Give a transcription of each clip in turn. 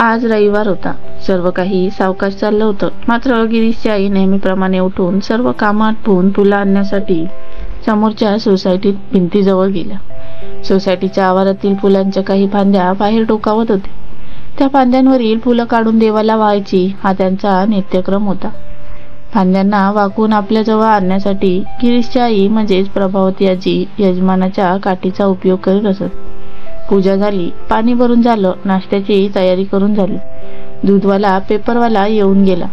आज रविवार होता. सर्व काही सावकाश चाललं होतं. मात्र गिरीशची आई नेहमीप्रमाणे उठून सर्व कामं आटपून फुलं आणण्यासाठी समोरच्या सोसायटीत भिंतीजवळ गेल्या. सोसायटीच्या आवारातील फुलांच्या काही फांद्या बाहेर टोकावत होत्या. त्या फांद्यांवरील फुलं काढून देवाला व्हायची हा त्यांचा नित्यक्रम होता. फांद्यांना वाकून आपल्याजवळ आणण्यासाठी गिरीशची आई म्हणजेच प्रभावती आजी यजमानाच्या काठीचा उपयोग करीत असत. पूजा झाली, पाणी भरून झालं, नाश्त्याची तयारी करून झाली. दूधवाला पेपरवाला येऊन गेला.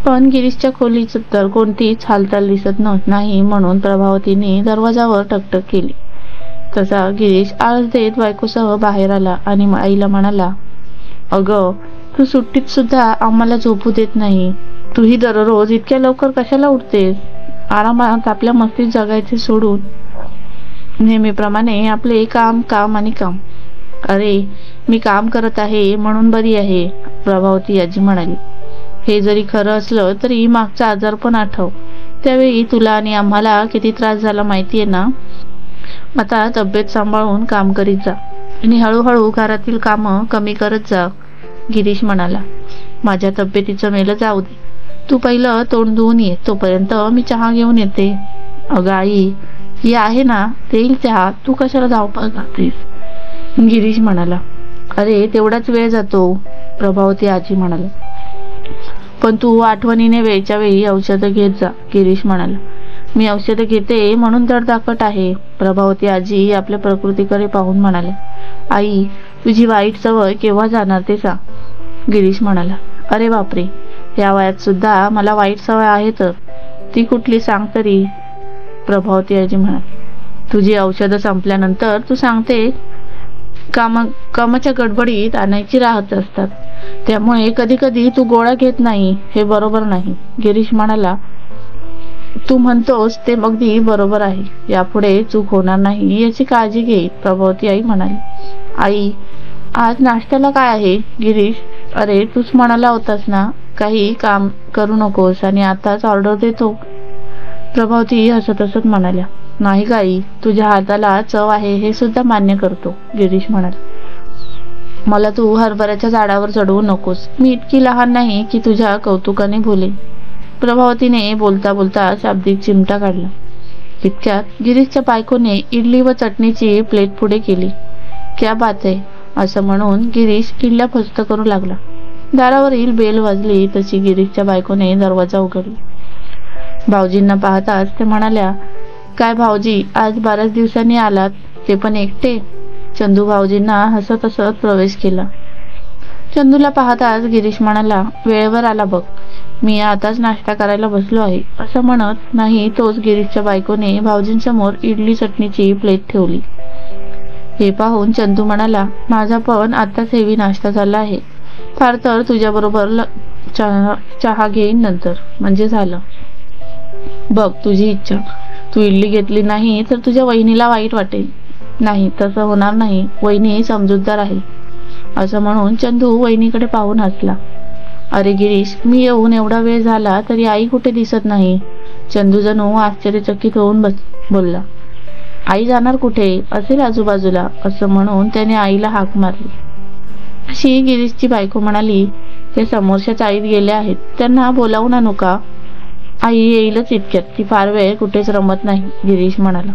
पण गिरीशच्या खोलीत तर कोणतीच हालचाल दिसत नाही म्हणून प्रभावतीने दरवाजावर टकटक केली. तसा गिरीश आळस देत बायकोसह बाहेर आला आणि आईला म्हणाला, अगं, तू सुट्टीत सुद्धा आम्हाला झोपू देत नाही. तूही दररोज इतक्या लवकर कशाला उठतेस? आरामात आपल्या मस्तीत जगायचे सोडून नेहमीप्रमाणे आपले काम काम आणि काम. अरे, मी काम करत आहे म्हणून बरी आहे, प्रभावती आजी म्हणाली. हे जरी खरं असलं तरी मागचा आजार पण आठव. त्यावेळी तुला आणि आम्हाला किती त्रास झाला माहितीये ना. आता तब्येत सांभाळून काम करीत जा आणि हळूहळू घरातील कामं कमी करत जा, गिरीश म्हणाला. माझ्या तब्येतीचं मेलं जाऊ दे. तू पहिलं तोंड धुवून ये, तोपर्यंत मी चहा घेऊन येते. अगं आई, ही आहे ना, देईल चहा, तू कशाला धावपळ करतेस, गिरीश म्हणाला. अरे, तेवढाच वेळ जातो, प्रभावती आजी म्हणाला. पण तू आठवणीने वेळच्या वेळी औषधं घेत जा, गिरीश म्हणाला. मी औषधं घेते म्हणून धडधाकट आहे, प्रभावती आजी आपल्या प्रकृतीकडे पाहून म्हणाल्या. आई, तुझी वाईट सवय केव्हा जाणार ते सांग, गिरीश म्हणाला. अरे बापरे, या वयात सुद्धा मला वाईट सवय आहे तर ती कुठली सांग तरी, प्रभावती आजी म्हणाली. तुझी औषधं संपल्यानंतर तू सांगते कामाच्या गडबडीत आणायची राहत असतात, त्यामुळे कधी कधी तू गोळ्या घेत नाही, हे बरोबर नाही, गिरीश म्हणाला. तू म्हणतोस ते अगदी बरोबर आहे. यापुढे चूक होणार नाही याची काळजी घे, प्रभावती आई म्हणाली. आई, आज नाश्त्याला काय आहे, गिरीश. अरे, तूच म्हणाला होतास ना काही काम करू नकोस आणि आताच ऑर्डर देतो, प्रभावती हसत हसत म्हणाल्या. नाही गाई, तुझ्या हाताला चव आहे हे सुद्धा मान्य करतो, गिरीश म्हणाला. मला तू हरभऱ्याच्या झाडावर चढवू नकोस. मी इतकी लहान नाही की तुझ्या कौतुकाने बोलेन, प्रभावतीने बोलता बोलता शाब्दिक चिमटा काढला. इतक्यात गिरीशच्या बायकोने इडली व चटणीची प्लेट पुढे केली. क्या बात आहे, असं म्हणून गिरीश इडल्या फस्त करू लागला. दारावरील बेल वाजली तशी गिरीशच्या बायकोने दरवाजा उघडला. भाऊजींना पाहताच ते म्हणाल्या, काय भाऊजी, आज बऱ्याच दिवसांनी आलात, ते पण एकटे. चंदू भाऊजींना हसत हसत प्रवेश केला. चंदूला पाहताच गिरीश म्हणाला, वेळेवर आला बघ, मी आताच नाश्ता करायला बसलो आहे, असं म्हणत नाही तोच गिरीशच्या बायकोने भाऊजींसमोर इडली चटणीची प्लेट ठेवली. हे पाहून चंदू म्हणाला, माझा पण आताच हेवी नाश्ता झाला आहे. फार तर तुझ्याबरोबर चहा घेईन नंतर, म्हणजे झालं. बघ तुझी इच्छा, तू इडली घेतली नाही तर तुझ्या वहिनीला वाईट वाटेल. नाही, तसं होणार नाही, वहिनी समजूतदार आहे, असं म्हणून चंदू वहिनीकडे पाहून हसला. अरे गिरीश, मी येऊन एवढा वेळ झाला तरी आई कुठे दिसत नाही, चंदू जणू आश्चर्यचकित होऊन बोलला. आई जाणार कुठे, असेल आजूबाजूला, असं म्हणून त्याने आईला हाक मारली. अशी गिरीशची बायको म्हणाली, ते समोरच्या चाळीत गेले आहेत, त्यांना बोलावून आणू का? आई येईलच इतक्यात, ती फार वेळ कुठेच रमत नाही, गिरीश म्हणाला.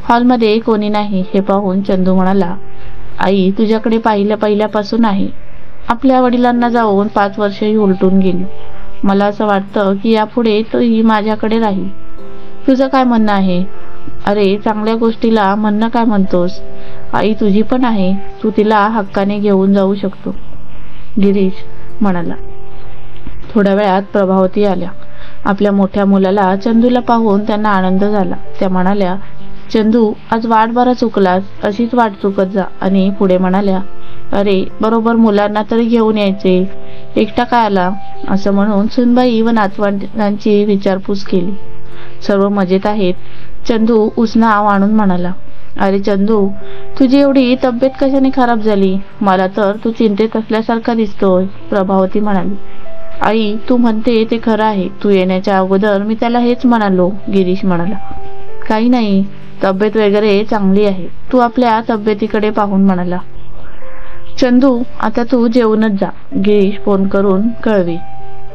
हॉलमध्ये कोणी नाही हे पाहून चंदू म्हणाला, आई तुझ्याकडे पहिल्यापासून आहे. आपल्या वडिलांना जाऊन 5 वर्षही उलटून गेली. मला असं वाटतं की यापुढे तोही माझ्याकडे राहील. तुझं काय म्हणणं आहे? अरे, चांगल्या गोष्टीला म्हणणं काय म्हणतोस? आई तुझी पण आहे, तू तिला हक्काने घेऊन जाऊ शकतो, गिरीश म्हणाला. थोड्या वेळात प्रभावती आल्या. आपल्या मोठ्या मुलाला चंदूला पाहून त्यांना आनंद झाला. त्या म्हणाल्या, चंदू, आज वाट बरा चुकलास, अशीच वाट चुकत जा, आणि पुढे म्हणाल्या, अरे बरोबर मुलांना तरी घेऊन यायचे, एकटा काय आला, असं म्हणून सुनबाई व नातवंडांची विचारपूस केली. सर्व मजेत आहेत, चंदू उसना आणून म्हणाला. अरे चंदू, तुझी एवढी तब्येत कशाने खराब झाली? मला तर तू चिंतेत असल्यासारखा दिसतोय, प्रभावती म्हणाली. आई, तू म्हणते ते खरं आहे, तू येण्याच्या अगोदर मी त्याला हेच म्हणालो, गिरीश म्हणाला. काही नाही, तब्येत वगैरे चांगली आहे, तू आपल्या तब्येतीकडे पाहून म्हणाला. चंदू, आता तू जेवूनच जा, गिरीश फोन करून कळवी,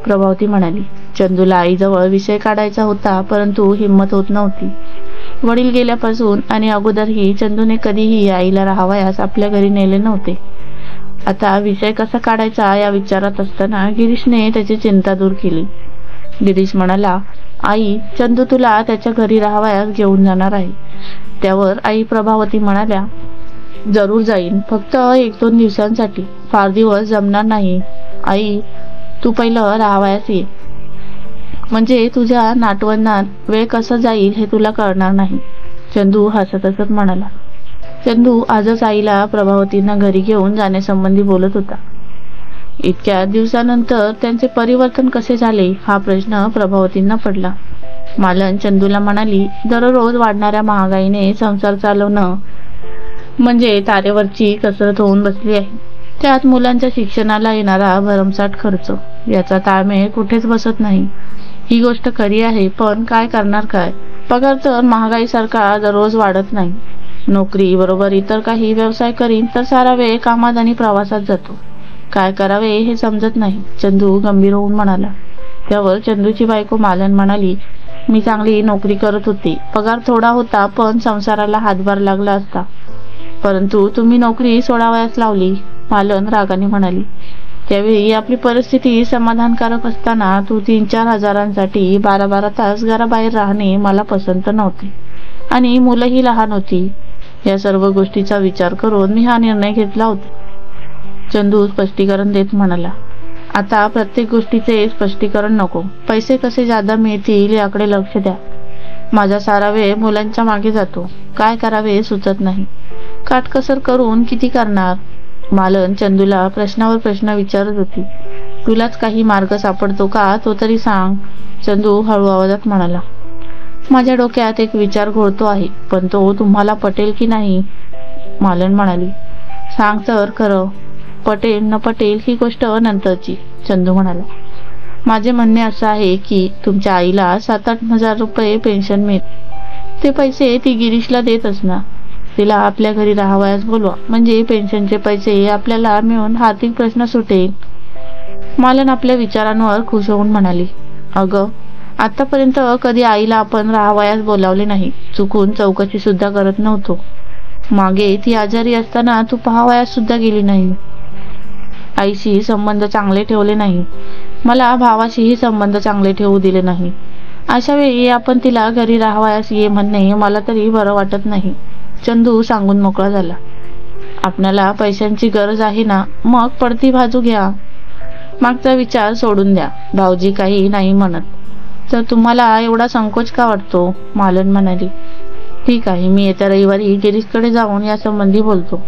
प्रभावती म्हणाली. चंदूला आईजवळ विषय काढायचा होता, परंतु हिंमत होत नव्हती. वडील गेल्यापासून आणि अगोदरही चंदूने कधीही आईला राहावयास आपल्या घरी नेले नव्हते. आता विषय कसा काढायचा या विचारात असताना गिरीशने त्याची चिंता दूर केली. गिरीश म्हणाला, आई, चंदू तुला त्याच्या घरी राहावयास घेऊन जाणार आहे. त्यावर आई प्रभावती म्हणाल्या, जरूर जाईन, फक्त 1-2 दिवसांसाठी, फार दिवस जमणार नाही. आई, तू पहिलं राहावयास ये, म्हणजे तुझ्या नातवंडात वेळ कसा जाईल हे तुला कळणार नाही, चंदू हसत हसत म्हणाला. चंदू आजच आईला प्रभावतींना घरी घेऊन जाण्यासंबंधी बोलत होता. इतक्या दिवसानंतर त्यांचे परिवर्तन कसे झाले हा प्रश्न प्रभावतींना पडला. मालन चंदूला म्हणाली, दररोज वाढणाऱ्या महागाईने संसार चालवणं म्हणजे तारेवरची कसरत होऊन बसली आहे. त्यात मुलांच्या शिक्षणाला येणारा भरमसाठ खर्च, याचा ताळमेळ कुठेच बसत नाही. ही गोष्ट खरी आहे, पण काय करणार काय? पगार तर महागाईसारखा दररोज वाढत नाही. नोकरी बरोबर इतर काही व्यवसाय करीन तर सारा वेळ कामात आणि प्रवासात जातो. काय करावे हे समजत नाही, चंदू गंभीर होऊन म्हणाला. त्यावर चंदूची बायको मालन म्हणाली, मी चांगली नोकरी करत होती, पगार थोडा होता, पण संसाराला हातभार लागला असता, परंतु तुम्ही नोकरी सोडावयास लावली, मालन रागाने म्हणाली. त्यावेळी आपली परिस्थिती समाधानकारक असताना तू 3-4 हजारांसाठी 12-12 तास घराबाहेर राहणे मला पसंत नव्हते, आणि मुलंही लहान होती. या सर्व गोष्टीचा विचार करून मी हा निर्णय घेतला होता, चंदू स्पष्टीकरण देत म्हणाला. आता प्रत्येक गोष्टीचे स्पष्टीकरण नको, पैसे कसे जादा मिळतील याकडे लक्ष द्या. माझा सारा वेळ मुलांच्या मागे जातो, काय करावे सुचत नाही. काटकसर करून किती करणार? मालन चंदूला प्रश्नावर प्रश्न विचारत होती. तुलाच काही मार्ग सापडतो का तो तरी सांग, चंदू हळू आवाजात म्हणाला. माझ्या डोक्यात एक विचार घोळतो आहे, पण तो तुम्हाला पटेल की नाही, मालन म्हणाली. सांग तर खरं, पटेल न पटेल ही गोष्ट नंतरची, चंदू म्हणाला. माझे म्हणणे असं आहे की तुमच्या आईला 7-8 हजार रुपये पेन्शन मिळते, ते पैसे ती गिरीशला देत असणार. तिला आपल्या घरी राहावयास बोलवा, म्हणजे पेन्शनचे पैसे आपल्याला मिळून आर्थिक प्रश्न सुटेल. मालन आपल्या विचारांवर खुश होऊन म्हणाली. अगं, आतापर्यंत कधी आईला आपण राहावयास बोलावले नाही, चुकून चौकशी सुद्धा करत नव्हतो. मागे ती आजारी असताना तू पाहावयास सुद्धा गेली नाही, आईशी संबंध चांगले ठेवले नाही, मला भावाशीही संबंध चांगले ठेवू दिले नाही. अशा वेळी आपण तिला घरी राहावयास ये म्हणणे मला तरी बरं वाटत नाही, चंदू सांगून मोकळा झाला. आपणाला पैशांची गरज आहे ना, मग पडती बाजू घ्या, मागचा विचार सोडून द्या. भाऊजी काही नाही म्हणत तर तुम्हाला एवढा संकोच का वाटतो, मालन म्हणाली. ठीक आहे, मी येत्या रविवारी गिरीशकडे जाऊन या संबंधी बोलतो,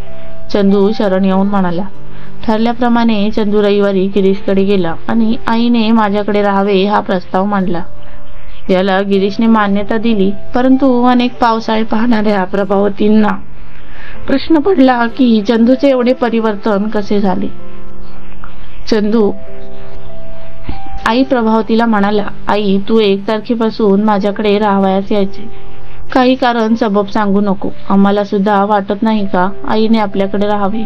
चंदू शरण येऊन म्हणाला. ठरल्याप्रमाणे चंदू रविवारी गिरीशकडे गेला आणि आईने माझ्याकडे राहावे हा प्रस्ताव मांडला. याला गिरीशने मान्यता दिली, परंतु अनेक पावसाळे पाहणाऱ्या प्रभावतींना प्रश्न पडला की चंदूचे एवढे परिवर्तन कसे झाले. आई प्रभावतीला म्हणाला, आई, तू 1 तारखेपासून माझ्याकडे राहावयास यायचे, काही कारण सबब सांगू नको. आम्हाला सुद्धा वाटत नाही का आईने आपल्याकडे राहावे?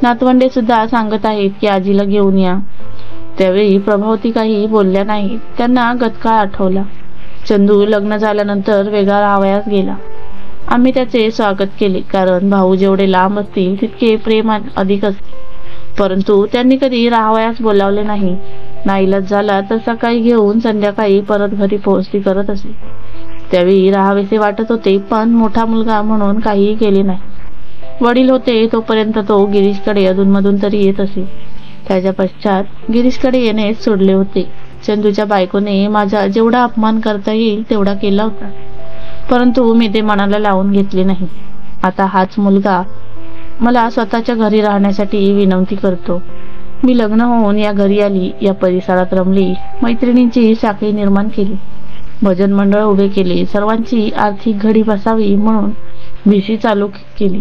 नातवंडे सुद्धा सांगत आहेत की आजीला घेऊन या. त्यावेळी प्रभावती काही बोलल्या नाही, त्यांना गतकाळ आठवला. चंदू लग्न झाल्यानंतर वेगळा राहावयास गेला. आम्ही त्याचे स्वागत केले, कारण भाऊ जेवढे लांब असतील तितके प्रेम अधिक असते, परंतु त्यांनी कधी राहावयास बोलावले नाही. नाईलाज झाला तर सकाळी घेऊन संध्याकाळी परत घरी पोहोचती करत असे. त्यावेळी राहावेसे वाटत होते, पण मोठा मुलगा म्हणून काहीही केले नाही. वडील होते तोपर्यंत तो गिरीशकडे अधूनमधून तरी येत असे, त्याच्या पश्चात गिरीशकडे येणेच सोडले होते. चंदूच्या बायकोने माझा जेवढा अपमान करता येईल तेवढा केला होता, परंतु मी ते मनाला लावून घेतले नाही. आता हाच मुलगा मला स्वतःच्या घरी राहण्यासाठी विनंती करतो. मी लग्न होऊन या घरी आली, या परिसरात रमली, मैत्रिणींची साखळी निर्माण केली, भजन मंडळ उभे केले, सर्वांची आर्थिक घडी बसावी म्हणून भिशी चालू केली.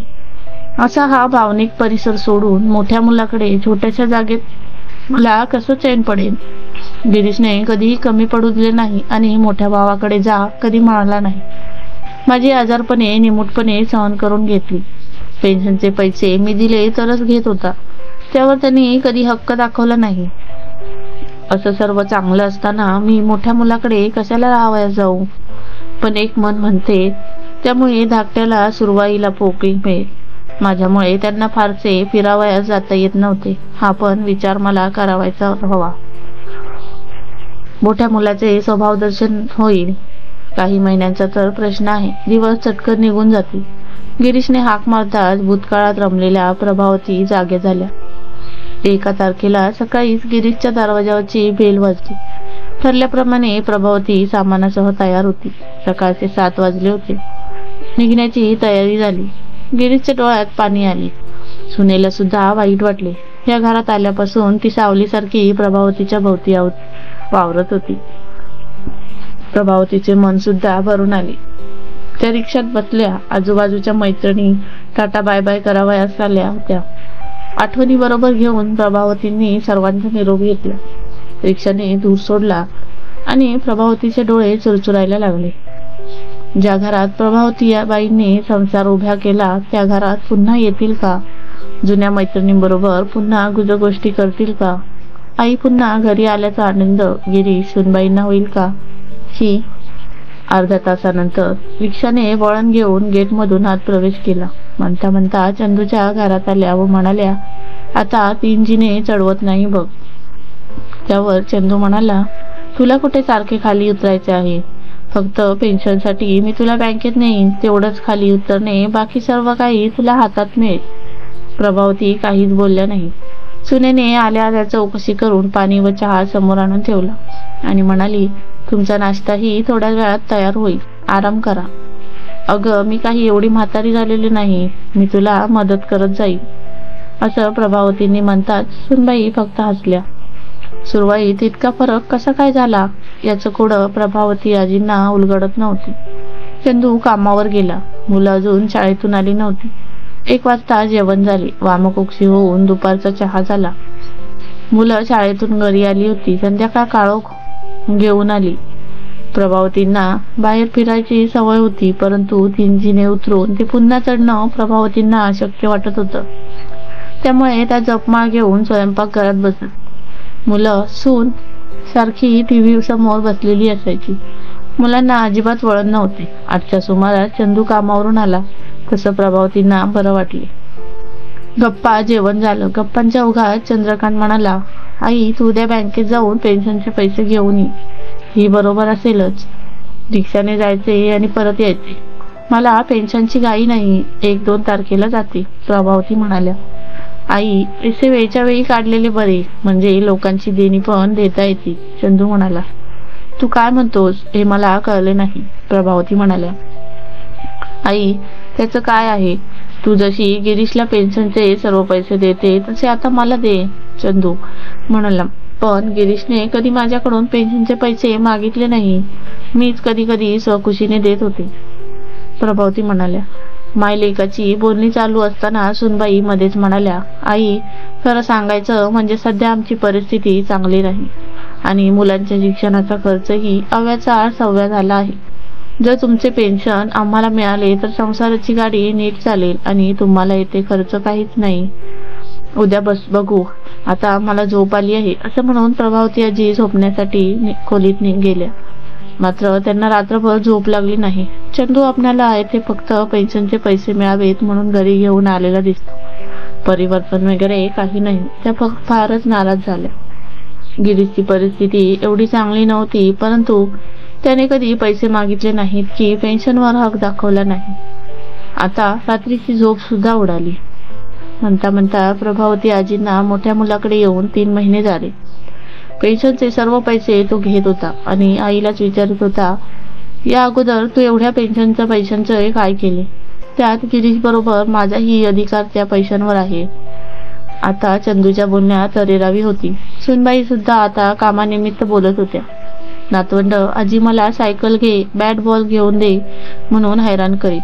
असा हा भावनिक परिसर सोडून मोठ्या मुलाकडे छोट्याशा जागेत मला कसं चैन पडेल? गिरीशने कधीही कमी पडू दिले नाही आणि मोठ्या भावाकडे जा कधी म्हणाला नाही. माझी आजारपणे निमूटपणे सहन करून घेतली. पेन्शनचे पैसे मी दिले तरच घेत होता. त्यावर त्यांनी कधी हक्क दाखवला नाही. असं सर्व चांगलं असताना मी मोठ्या मुलाकडे कशाला राहावयास जाऊ? पण एक मन म्हणते त्यामुळे धाकट्याला सुरवाईला पोकळी मिळेल. माझ्यामुळे त्यांना फारसे फिरावयास जाता येत नव्हते. हा पण विचार मला करावायचा हवा. मोठ्या मुलाचे स्वभाव दर्शन होईल. काही महिन्यांचा तर प्रश्न आहे. दिवस चटकन निघून जातील. गिरीशने हाक मारताच भूतकाळात रमलेल्या प्रभावती जागे झाल्या. 1 तारखेला सकाळीच गिरीशच्या दरवाजावरची बेल वाजली. ठरल्याप्रमाणे प्रभावती सामानासह तयार होती. सकाळचे 7 वाजले होते. निघण्याची तयारी झाली. गिरीशच्या डोळ्यात पाणी आले. सुनेला सुद्धा वाईट वाटले. या घरात आल्यापासून ती सावलीसारखी प्रभावतीच्या भोवती वावरत होती. प्रभावतीचे मन सुद्धा भरून आले. त्या रिक्षात बसल्या. आजूबाजूच्या मैत्रिणी टाटा बाय बाय करावयास आल्या होत्या. आठवणी बरोबर घेऊन प्रभावतींनी सर्वांचा निरोप घेतला. रिक्षाने दूर सोडला आणि प्रभावतीचे डोळे चुरचुरायला लागले. ज्या घरात प्रभावती या बाईंनी संसार उभा केला त्या घरात पुन्हा येतील का? जुन्या मैत्रिणींबरोबर पुन्हा गुजगोष्टी करतील का? आई पुन्हा घरी आल्याचा आनंद गिरीश सुनबाईंना होईल का? ही अर्ध्या तासानंतर रिक्षाने वळण घेऊन गेटमधून आत प्रवेश केला. म्हणता म्हणता चंदूच्या घरात आल्या व म्हणाल्या, आता 3 जिने चढवत नाही बघ. त्यावर चंदू म्हणाला, तुला कुठे सारखे खाली उतरायचे आहे? फक्त पेन्शनसाठी मी तुला बँकेत नेईन. तेवढंच खाली उतरणे, बाकी सर्व काही तुला हातात मिळेल. प्रभावती काहीच बोलल्या नाही. सुनेने आल्या आल्या चौकशी करून पाणी व चहा समोर आणून ठेवला आणि म्हणाली, तुमचा नाश्ताही थोड्या वेळात तयार होईल. आराम करा. अगं, मी काही एवढी म्हातारी झालेली नाही. मी तुला मदत करत जाईल. असं प्रभावतींनी म्हणताच सुनबाई फक्त हसल्या. सुरवाईत इतका फरक कसा काय झाला याचं कोडं प्रभावती आजींना उलगडत नव्हते. चंदू कामावर गेला. मुलं अजून शाळेतून आली नव्हती. 1 वाजता जेवण झाले. वामकुक्षी होऊन दुपारचा चहा झाला. मुलं शाळेतून घरी आली होती. संध्याकाळ काळोख घेऊन आली. प्रभावतींना बाहेर फिरायची सवय होती, परंतु 3 जिने उतरून ते पुन्हा चढणं प्रभावतींना अशक्य वाटत होतं. त्यामुळे त्या जपमाळ घेऊन स्वयंपाकघरात बसत. मुलं सून सारखी टीव्ही समोर बसलेली असायची. मुलांना अजिबात वळण नव्हते. 8च्या सुमारास चंदू कामावरून आला. तसं प्रभावतींना बरं वाटले. गप्पा जेवण झालं. गप्पांच्या ओघात चंद्रकांत म्हणाला, आई तू उद्या बँकेत जाऊन पेन्शनचे पैसे घेऊन ये. ही बरोबर असेलच. रिक्षाने जायचे आणि परत यायचे. मला पेन्शनची घाई नाही. 1-2 तारखेला जाते. प्रभावती म्हणाल्या, आई पैसे वेळच्या वेळी काढलेले बरे, म्हणजे लोकांची देणी पण देता येते. चंदू म्हणाला, तू काय म्हणतोस हे मला कळले नाही. प्रभावती म्हणाल्या, आई त्याचं काय आहे? तू जशी गिरीशला पेन्शनचे सर्व पैसे देते तसे आता मला दे. चंदू म्हणाला, पण गिरीशने कधी माझ्याकडून पेन्शनचे पैसे मागितले नाही. मीच कधी कधी स्वखुशीने देत होते. प्रभावती म्हणाल्या. मायलेकाची बोलणी चालू असताना सुनबाई मध्येच म्हणाल्या, आई खरं सांगायचं म्हणजे सध्या आमची परिस्थिती चांगली नाही आणि मुलांच्या शिक्षणाचा खर्चही अव्याचा आड सव्या झाला आहे. जर तुमचे पेन्शन आम्हाला मिळाले तर संसाराची गाडी नीट चालेल आणि तुम्हाला येथे खर्च काहीच नाही. उद्या बघू. आता मला झोप आली आहे. असं म्हणून प्रभावती आजी झोपण्यासाठी खोलीत गेल्या. मात्र त्यांना रात्रभर झोप लागली नाही. चंदू आपल्याला येथे फक्त पेन्शनचे पैसे मिळावेत म्हणून घरी घेऊन आलेला दिसतो. परिवर्तन वगैरे काही नाही. त्या फक्त फारच नाराज झाल्या. गिरीशची परिस्थिती एवढी चांगली नव्हती, परंतु त्याने कधी पैसे मागितले नाहीत की पेन्शनवर हक दाखवला नाही. आता रात्रीची झोप सुद्धा उडाली. म्हणता म्हणता प्रभावती आजींना मोठ्या मुलाकडे येऊन 3 महिने झाले. पेन्शनचे सर्व पैसे तो घेत होता आणि आईलाच विचारत होता, या अगोदर तू एवढ्या पेन्शनच्या पैशांचे काय केले? त्यात गिरीश बरोबर माझाही अधिकार त्या पैशांवर आहे. आता चंदूच्या बोलण्यात अरेरावी होती. सुनबाई सुद्धा आता कामानिमित्त बोलत होत्या. नातवंड आजी मला सायकल घे, बॅट बॉल घेऊन दे म्हणून हैराण करीत.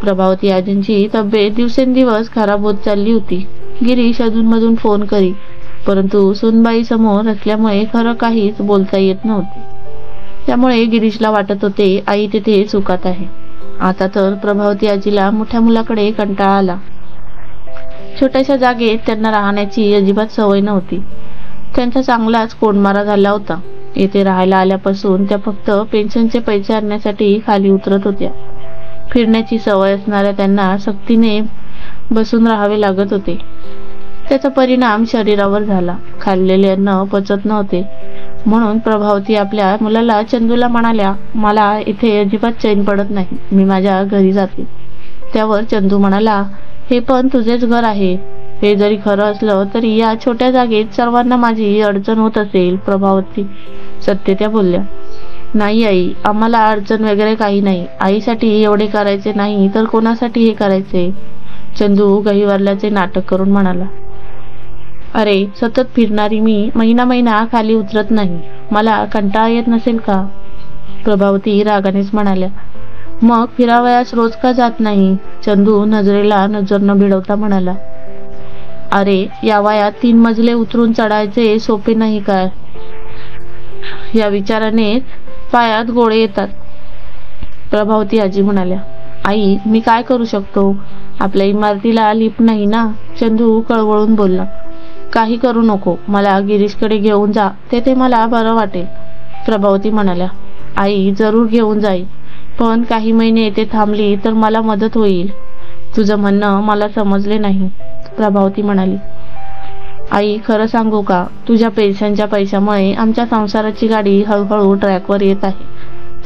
प्रभावती आजींची तब्येत दिवसेंदिवस खराब होत चालली होती. गिरीश अधूनमधून फोन करी, परंतु सुनबाई समोर असल्यामुळे खरं काहीच बोलता येत नव्हते. त्यामुळे गिरीशला वाटत होते आई तिथे चुकात आहे. आता तर प्रभावती आजीला मोठ्या मुलाकडे कंटाळा आला. छोट्याशा जागेत त्यांना राहण्याची अजिबात सवय नव्हती. त्यांचा चांगलाच कोंडमारा झाला होता. येथे राहायला आल्यापासून त्या फक्त पेन्शनचे पैसे आणण्यासाठी खाली उतरत होत्या. फिरण्याची सवय असणाऱ्या त्यांना सक्तीने बसून राहावे लागत होते. त्याचा परिणाम शरीरावर झाला. खाल्लेले अन्न पचत नव्हते. म्हणून प्रभावती आपल्या मुलाला चंदूला म्हणाल्या, मला इथे अजिबात चैन पडत नाही, मी माझ्या घरी जाते. त्यावर चंदू म्हणाला, हे पण तुझेच घर आहे. हे जरी खरं असलं तरी या छोट्या जागेत सर्वांना माझी अडचण होत असेल. प्रभावती सत्य त्या बोलल्या. नाही आई, आम्हाला अडचण वगैरे काही नाही. आईसाठी एवढे करायचे नाही तर कोणासाठी हे करायचे? चंदू गहिवरल्याचे नाटक करून म्हणाला. अरे, सतत फिरणारी मी महिना महिना खाली उतरत नाही. मला कंटाळा येत नसेल का? प्रभावती रागानेच म्हणाल्या. मग फिरावयास रोज का जात नाही? चंदू नजरेला नजर न भिडवता म्हणाला. अरे, या वयात 3 मजले उतरून चढायचे सोपे नाही काय? या विचाराने पायात गोळे येतात. प्रभावती आजी म्हणाल्या. आई, मी काय करू शकतो? आपल्या इमारतीला लिफ्ट नाही ना? चंदू कळवळून बोलला. काही करू नको, मला गिरीशकडे घेऊन जा, तेथे मला बरं वाटेल. प्रभावती म्हणाल्या. आई, जरूर घेऊन जाईल, पण काही महिने येथे थांबली तर मला मदत होईल. तुझं म्हणणं मला समजले नाही. प्रभावती म्हणाली. आई, खरं सांगू का? तुझ्या पेन्शनच्या पैशामुळे आमच्या संसाराची गाडी हळूहळू ट्रॅकवर येत आहे.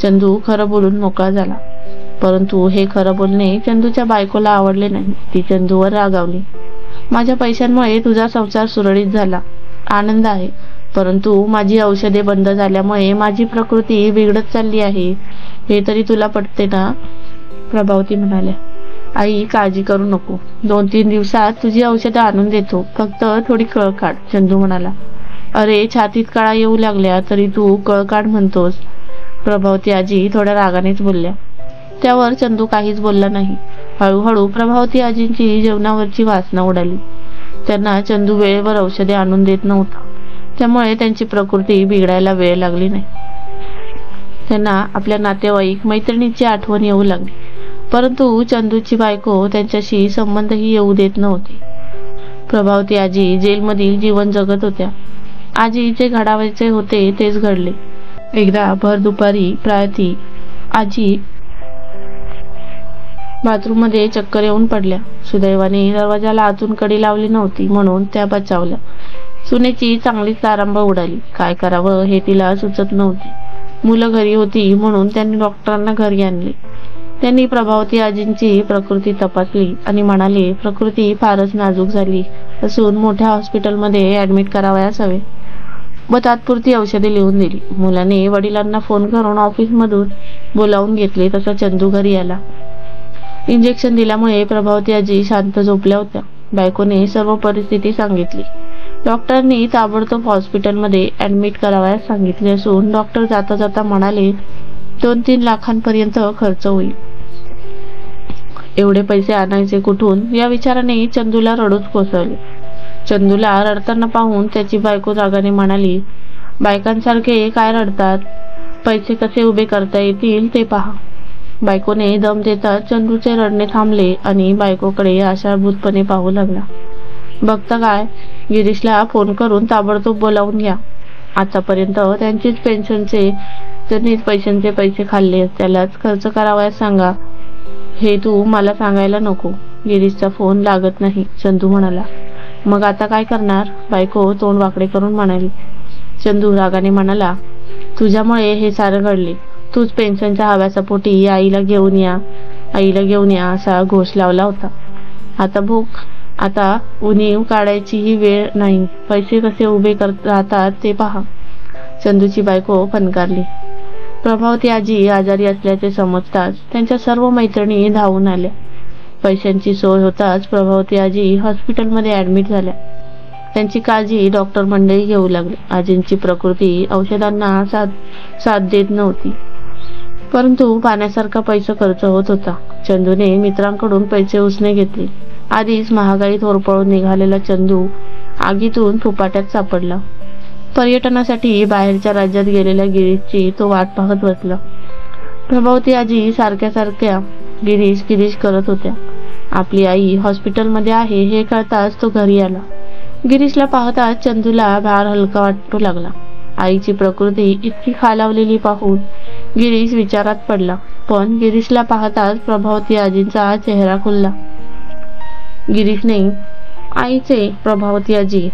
चंदू खरं बोलून मोकळा झाला. परंतु हे खरं बोलणे चंदूच्या बायकोला आवडले नाही. ती चंदूवर रागावली. माझ्या पैशांमुळे तुझा संसार सुरळीत झाला, आनंद आहे, परंतु माझी औषधे बंद झाल्यामुळे माझी प्रकृती बिघडत चालली आहे. हे तरी तुला पटते ना? प्रभावती म्हणाल्या. आई, काळजी करू नको, 2-3 दिवसात तुझी औषधं आणून देतो, फक्त थोडी कळ काढ. चंदू म्हणाला. अरे, छातीत कळा येऊ लागल्या तरी तू कळ काढ म्हणतोस? प्रभावती आजी थोड्या रागानेच बोलल्या. त्यावर चंदू काहीच बोलला नाही. हळूहळू प्रभावती आजींची जेवणावरची वासना उडाली. त्यांना चंदू वेळेवर औषधे आणून देत नव्हता, त्यामुळे त्यांची प्रकृती बिघडायला वेळ लागली नाही. त्यांना आपल्या नातेवाईक मैत्रिणीची आठवण येऊ लागली, परंतु चंदूची बायको त्यांच्याशी संबंधही येऊ देत नव्हती. प्रभावती आजी जेलमधील जीवन जगत होत्या. आजी जे घडावायचे होते तेच घडले. एकदा भर दुपारी प्रायती आजी बाथरूममध्ये चक्कर येऊन पडल्या. सुदैवाने दरवाजाला आतून कडी लावली नव्हती, म्हणून त्या बचावल्या. सुनेची चांगलीच तारांबळ उडाली. काय करावं हे तिला सुचत नव्हते. मुलं घरी होती म्हणून त्यांनी डॉक्टरांना घरी आणले. त्यांनी प्रभावती आजींची प्रकृती तपासली आणि म्हणाले, प्रकृती फारच नाजूक झाली असून मोठ्या हॉस्पिटलमध्ये ऍडमिट करावयास हवे व तात्पुरती औषधे लिहून दिली. मुलाने वडिलांना फोन करून ऑफिसमधून बोलावून घेतले. तसा चंदू घरी आला. इंजेक्शन दिल्यामुळे प्रभावती आजी शांत झोपल्या होत्या. बायकोने सर्व परिस्थिती सांगितली. डॉक्टरांनी ताबडतोब हॉस्पिटलमध्ये ऍडमिट करावयास सांगितले असून डॉक्टर जाता जाता म्हणाले, 2-3 लाखांपर्यंत खर्च होईल. एवढे पैसे आणायचे कुठून? या विचाराने चंदूला रडूच कोसळले. चंदूला रडताना पाहून त्याची बायको रागाने म्हणाली, बायकांसारखे काय रडतात? पैसे कसे उभे करता येतील ते पहा. बायकोने दम देताच चंदूचे रडणे थांबले आणि बायकोकडे आशाभूतपणे पाहू लागला. बघता काय, गिरीशला फोन करून ताबडतोब बोलावून घ्या. आतापर्यंत त्यांनीच पैशांचे पैसे खाल्ले, त्यालाच खर्च करावयास सांगा. हे तू मला सांगायला नको. गिरीशचा फोन लागत नाही. चंदू म्हणाला. मग आता काय करणार? बायको तोंड वाकडे करून म्हणाली. चंदू रागाने म्हणाला, तुझ्यामुळे हे सारं घडले. तूच पेन्शनच्या हव्यासापोटी आईला घेऊन या असा घोष लावला होता. आता उणीव काढायची ही वेळ नाही. पैसे कसे उभे राहतात ते पहा. चंदूची बायको फणकारली. प्रभावती आजी आजारी असल्याचे समजताच त्यांच्या सर्व मैत्रिणी धावून आल्या. पैशांची सोय होताच प्रभावती आजी हॉस्पिटलमध्ये ऍडमिट झाल्या. त्यांची काळजी डॉक्टर मंडळी घेऊ लागले. आजींची प्रकृती औषधांना साथ देत नव्हती, परंतु पाण्यासारखा पैसा खर्च होत होता. चंदूने मित्रांकडून पैसे उसने घेतले. आधीच महागाईत होरपळून निघालेला चंदू आगीतून फुपाट्यात सापडला. पर्यटनासाठी बाहेरच्या राज्यात गेलेल्या गिरीशची तो वाट पाहत बसला. प्रभावती आजी सारख्या गिरीश करत होत्या. आपली आई हॉस्पिटलमध्ये आहे हे कळताच तो घरी आला. गिरीशला पाहताच चंदूला भार हलका वाटू लागला. आईची प्रकृती इतकी खालावलेली पाहून गिरीश विचारात पडला. पण गिरीशला पाहताच प्रभावती आजींचा चेहरा खुलला. गिरीशने आईचे प्रभावती आजी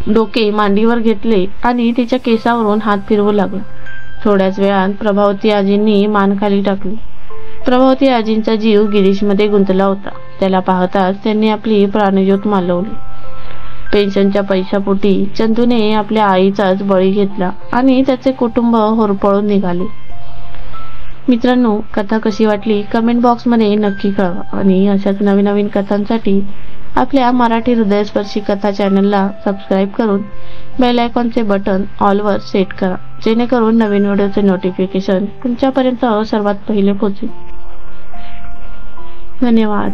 डोके मांडीवर घेतले आणि तिच्या केसावरून हात फिरवू लागला. थोड्याच वेळात प्रभावती आजींनी मान खाली टाकली. प्रभावती आजींचा जीव गिरीशमध्ये गुंतला होता. त्याला पाहताच त्यांनी आपली प्राणज्योत मालवली. पेन्शनच्या पैशापोटी चंदूने आपल्या आईचाच बळी घेतला आणि त्याचे कुटुंब होरपळून निघाले. मित्रांनो, कथा कशी वाटली कमेंट बॉक्समध्ये नक्की कळवा आणि अशाच नवीन नवीन कथांसाठी आपल्या मराठी हृदयस्पर्शी कथा चॅनलला सबस्क्राईब करून बेल आयकॉनचे बटन ऑलवर सेट करा, जेणेकरून नवीन व्हिडिओचे नोटिफिकेशन तुमच्यापर्यंत सर्वात पहिले पोहोचेल. धन्यवाद.